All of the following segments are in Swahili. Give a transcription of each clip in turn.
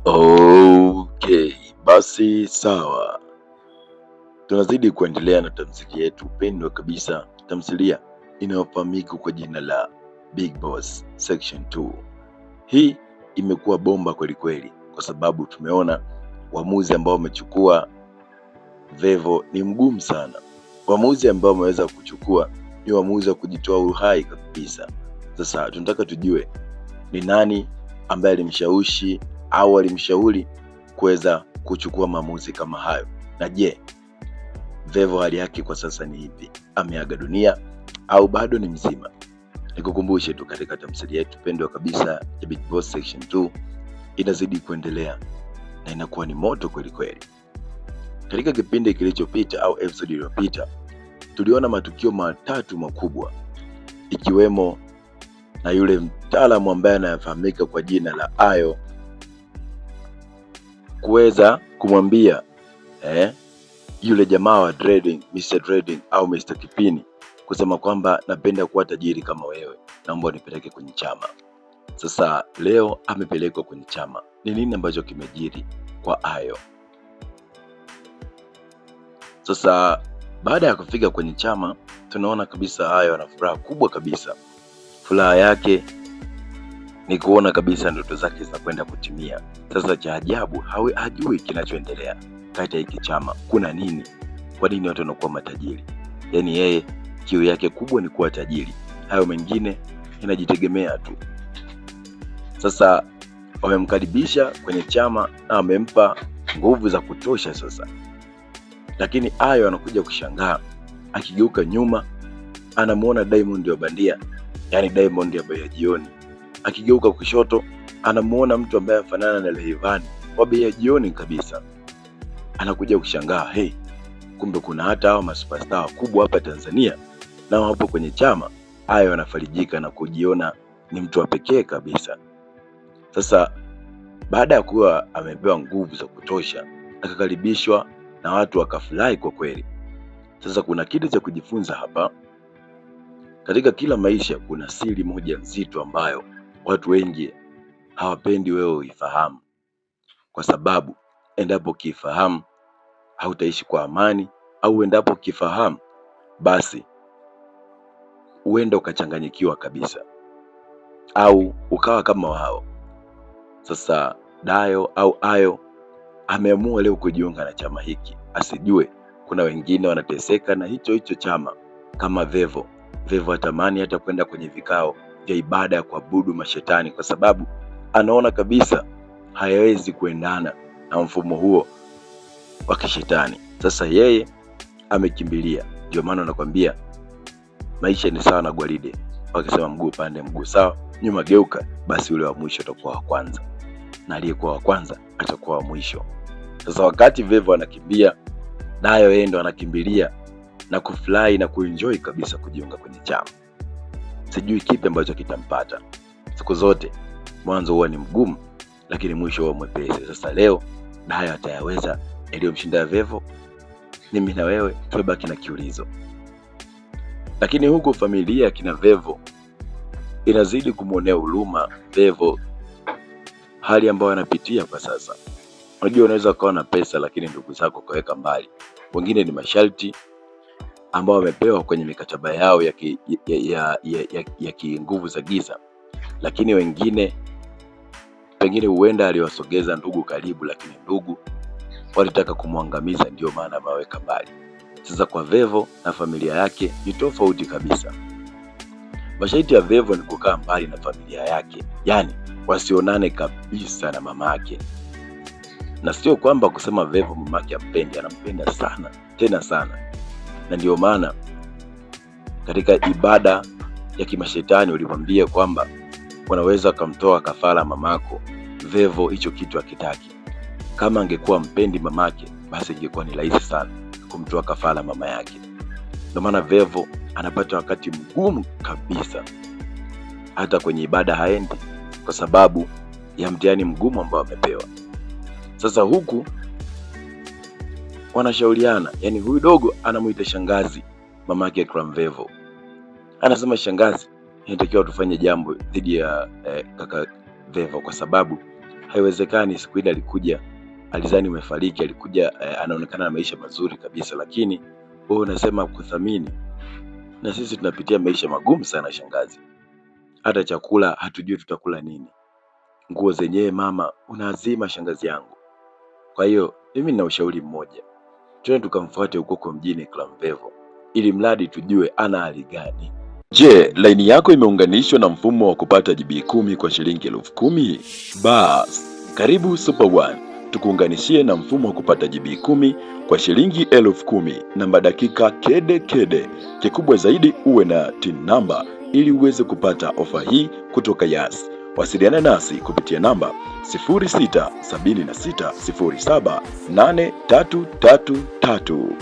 Okay, basi sawa, tunazidi kuendelea na tamthilia yetu pendwa kabisa, tamthilia inayofahamika kwa jina la Big Boss Section 2. Hii imekuwa bomba kweli kweli, kwa sababu tumeona uamuzi ambao umechukua Vevo ni mgumu sana. Uamuzi ambao ameweza kuchukua ni uamuzi wa kujitoa uhai kabisa. Sasa tunataka tujue ni nani ambaye alimshawishi au alimshauri kuweza kuchukua maamuzi kama hayo, na je, Vevo hali yake kwa sasa ni ipi? Ameaga dunia au bado ni mzima? Nikukumbushe tu, katika tamthilia yetu pendwa kabisa ya Big Boss Section 2 inazidi kuendelea na inakuwa ni moto kweli kweli. Katika kipindi kilichopita au episode iliyopita tuliona matukio matatu makubwa, ikiwemo na yule mtaalamu ambaye anafahamika kwa jina la Ayo kuweza kumwambia yule jamaa wa Dreading, Mr. Dreading au Mr. Kipini, kusema kwamba napenda kuwa tajiri kama wewe, naomba unipeleke kwenye chama. Sasa leo amepelekwa kwenye chama. Ni nini ambacho kimejiri kwa Ayo? Sasa baada ya kufika kwenye chama, tunaona kabisa Ayo ana furaha kubwa kabisa. Furaha yake ni kuona kabisa ndoto zake zinakwenda kutimia. Sasa cha ajabu, hajui kinachoendelea kati ya hiki chama. Kuna nini? Kwa nini watu wanakuwa matajiri? Yaani yeye kiu yake kubwa ni kuwa tajiri, hayo mengine inajitegemea tu. Sasa wamemkaribisha kwenye chama na wamempa nguvu za kutosha sasa, lakini Ayo anakuja kushangaa, akigeuka nyuma anamuona Diamond wa bandia, yani Diamond ambaye ya jioni. Akigeuka kushoto anamuona mtu ambaye anafanana na Rayvanny wa bei ya jioni kabisa. Anakuja kushangaa, kumbe kuna hata hao masuperstar wakubwa hapa Tanzania na wapo kwenye chama. Ayo anafarijika na kujiona ni mtu wa pekee kabisa. Sasa baada ya kuwa amepewa nguvu za kutosha, akakaribishwa na watu wakafurahi kwa kweli. Sasa kuna kitu cha kujifunza hapa. Katika kila maisha kuna siri moja nzito ambayo watu wengi hawapendi wewe uifahamu, kwa sababu endapo ukifahamu hautaishi kwa amani, au endapo ukifahamu basi uenda ukachanganyikiwa kabisa au ukawa kama wao. Sasa Dayo au Ayo ameamua leo kujiunga na chama hiki, asijue kuna wengine wanateseka na hicho chama kama Vevo. Vevo atamani hata kwenda kwenye vikao vya ibada ya kuabudu mashetani, kwa sababu anaona kabisa hayawezi kuendana na mfumo huo wa kishetani. Sasa yeye amekimbilia. Ndio maana nakwambia maisha ni sawa na gwaride, wakisema mguu pande mguu sawa, nyuma geuka, basi ule wa mwisho atakuwa wa kwanza na aliyekuwa wa kwanza atakuwa wa mwisho. Sasa wakati Vevo anakimbia, nayo yeye ndo anakimbilia na kufurahi na kuenjoy kabisa kujiunga kwenye chama. Sijui kipi ambacho kitampata. Siku zote mwanzo huwa ni mgumu, lakini mwisho huwa mwepesi. Sasa leo nayo atayaweza yaliyomshinda Vevo? Mimi na wewe tumebaki na kiulizo. Lakini huku familia ya kina Vevo inazidi kumwonea huruma Vevo, hali ambayo anapitia kwa sasa. Unajua, unaweza kuwa na pesa lakini ndugu zako kaweka mbali. Wengine ni masharti ambao wamepewa kwenye mikataba yao ya kinguvu za giza, lakini wengine pengine huenda aliwasogeza ndugu karibu, lakini ndugu walitaka kumwangamiza, ndio maana ameweka mbali. Sasa kwa Vevo na familia yake ni tofauti kabisa. Masharti ya Vevo ni kukaa mbali na familia yake, yani wasionane kabisa na mama yake. Na sio kwamba kusema Vevo mamake ampendi, anampenda sana, tena sana. Na ndio maana katika ibada ya kimashetani ulimwambia kwamba wanaweza kumtoa kafara mamako. Vevo hicho kitu hakitaki. Kama angekuwa mpendi mamake, basi ingekuwa ni rahisi sana kumtoa kafara mama yake. Ndio maana Vevo anapata wakati mgumu kabisa, hata kwenye ibada haendi kwa sababu ya mtihani mgumu ambao amepewa. Sasa huku wanashauriana, yani huyu dogo anamuita shangazi mamake Clam Vevo. Anasema, shangazi, inatakiwa tufanye jambo dhidi ya kaka Vevo, kwa sababu haiwezekani. Siku ile alikuja alizani umefariki, alikuja anaonekana na maisha mazuri kabisa, lakini wewe unasema kuthamini. Na sisi tunapitia maisha magumu sana shangazi, hata chakula hatujui tutakula nini, nguo zenyewe mama unaazima shangazi yangu. Kwa hiyo mimi nina ushauri mmoja, twende tukamfuate huko mjini Clamvevo, ili mradi tujue ana hali gani. Je, laini yako imeunganishwa na mfumo wa kupata GB 10 kwa shilingi 10,000? Bas, karibu Super One tukuunganishie na mfumo wa kupata GB 10 kwa shilingi 10,000 na madakika kede. Kikubwa zaidi uwe na TIN namba ili uweze kupata ofa hii kutoka Yas. Wasiliana nasi kupitia namba 0676078333.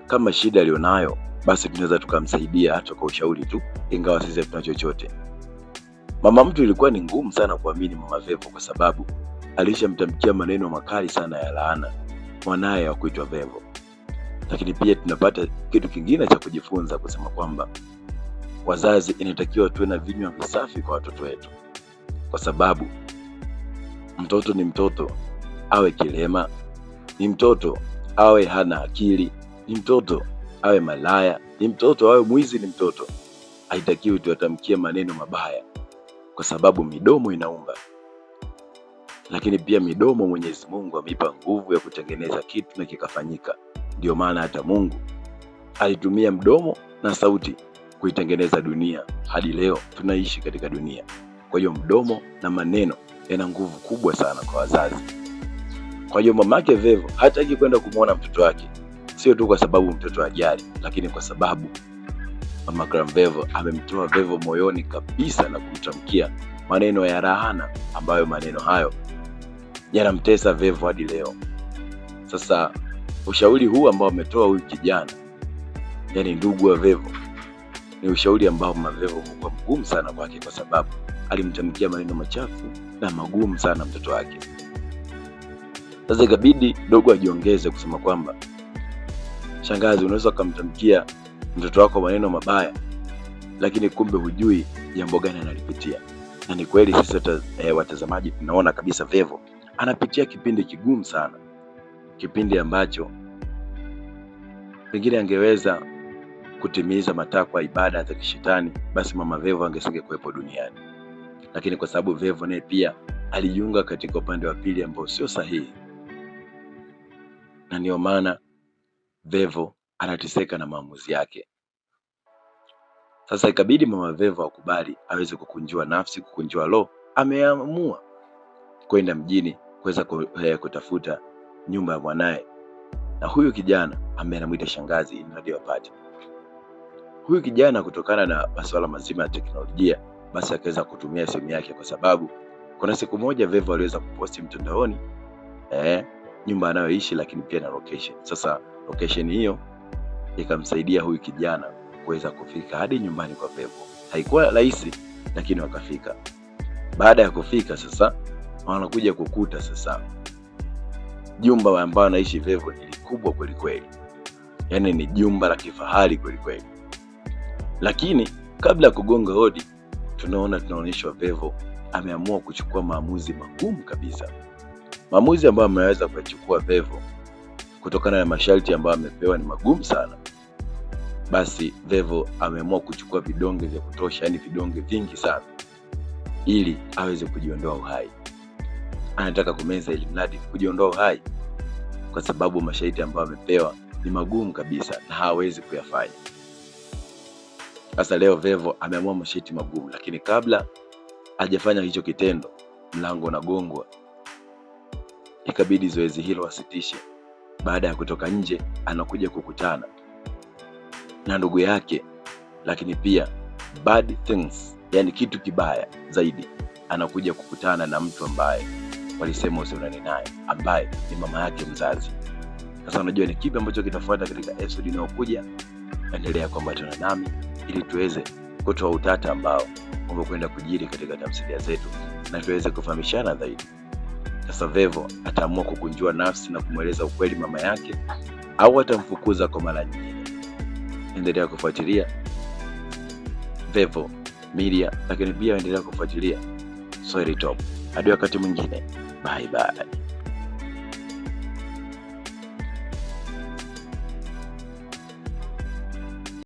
Kama shida alionayo basi tunaweza tukamsaidia hata kwa ushauri tu, ingawa sisi hatuna chochote. Mama mtu ilikuwa ni ngumu sana kuamini Mama Vevo, kwa sababu alishamtamkia maneno makali sana ya laana mwanaye wa kuitwa Vevo. Lakini pia tunapata kitu kingine cha kujifunza, kusema kwamba wazazi inatakiwa tuwe na vinywa visafi kwa watoto wetu, kwa sababu mtoto ni mtoto, awe kilema, ni mtoto awe hana akili, ni mtoto awe malaya, ni mtoto awe mwizi, ni mtoto. Haitakiwi tuwatamkie maneno mabaya, kwa sababu midomo inaumba. Lakini pia midomo Mwenyezi Mungu ameipa nguvu ya kutengeneza kitu na kikafanyika. Ndio maana hata Mungu alitumia mdomo na sauti kuitengeneza dunia, hadi leo tunaishi katika dunia. Kwa hiyo mdomo na maneno yana nguvu kubwa sana kwa wazazi. Kwa hiyo mamake Vevo hataki kwenda kumuona mtoto wake, sio tu kwa sababu mtoto ajali, lakini kwa sababu Mama Clamvevo amemtoa Vevo moyoni kabisa na kumtamkia maneno ya laana, ambayo maneno hayo yanamtesa Vevo hadi leo. Sasa ushauri huu ambao ametoa huyu kijana, yani ndugu wa Vevo, ni ushauri ambao Mama Vevo ulikuwa mgumu sana kwake, kwa sababu alimtamkia maneno machafu na magumu sana mtoto wake. Sasa ikabidi dogo ajiongeze kusema kwamba, shangazi, unaweza kumtamkia mtoto wako maneno mabaya, lakini kumbe hujui jambo gani analipitia. Na ni kweli sisi watazamaji tunaona kabisa Vevo anapitia kipindi kigumu sana, kipindi ambacho pengine angeweza kutimiza matakwa ibada za kishetani, basi Mama Vevo angesenge kuwepo duniani. Lakini kwa sababu Vevo naye pia alijiunga katika upande wa pili ambao sio sahihi, na ndio maana Vevo anateseka na maamuzi yake. Sasa ikabidi Mama Vevo akubali aweze kukunjua nafsi, kukunjua roho. Ameamua kwenda mjini kuweza kutafuta nyumba ya mwanae, na huyu kijana ambaye anamuita shangazi ili hadi wapate. Huyu kijana kutokana na masuala mazima ya teknolojia, basi akaweza kutumia simu yake, kwa sababu kuna siku moja Vevo aliweza kuposti mtandaoni nyumba anayoishi, lakini pia na location. Sasa location hiyo ikamsaidia huyu kijana kuweza kufika hadi nyumbani kwa Vevo. Haikuwa rahisi, lakini wakafika. Baada ya kufika sasa wanakuja kukuta sasa jumba ambalo anaishi Vevo ni kubwa kweli kweli. Yaani ni jumba la kifahari kweli kweli. Lakini kabla ya kugonga hodi, tunaonyeshwa Vevo ameamua kuchukua maamuzi magumu kabisa. Maamuzi ambayo ameweza kuchukua Vevo kutokana na masharti ambayo amepewa ni magumu sana. Basi Vevo ameamua kuchukua vidonge vya kutosha, yani vidonge vingi sana, ili aweze kujiondoa uhai. Anataka kumeza ili mradi kujiondoa uhai, kwa sababu masharti ambayo amepewa ni magumu kabisa na hawezi kuyafanya. Sasa leo Vevo ameamua masharti magumu, lakini kabla hajafanya hicho kitendo, mlango unagongwa. Ikabidi zoezi hilo wasitishe. Baada ya kutoka nje, anakuja kukutana na ndugu yake, lakini pia bad things, yani kitu kibaya zaidi, anakuja kukutana na mtu ambaye walisema usionane naye, ambaye ni mama yake mzazi. Sasa unajua ni kipi ambacho kitafuata katika episode inayokuja? Endelea kuambatana nami ili tuweze kutoa utata ambao umekwenda kujiri katika tamthilia zetu na tuweze kufahamishana zaidi. Sasa Vevo ataamua kukunjua nafsi na kumweleza ukweli mama yake, au atamfukuza kwa mara nyingine. Endelea kufuatilia Vevo Media, lakini pia endelea kufuatilia Swahili Top. Hadi wakati mwingine, bye bye.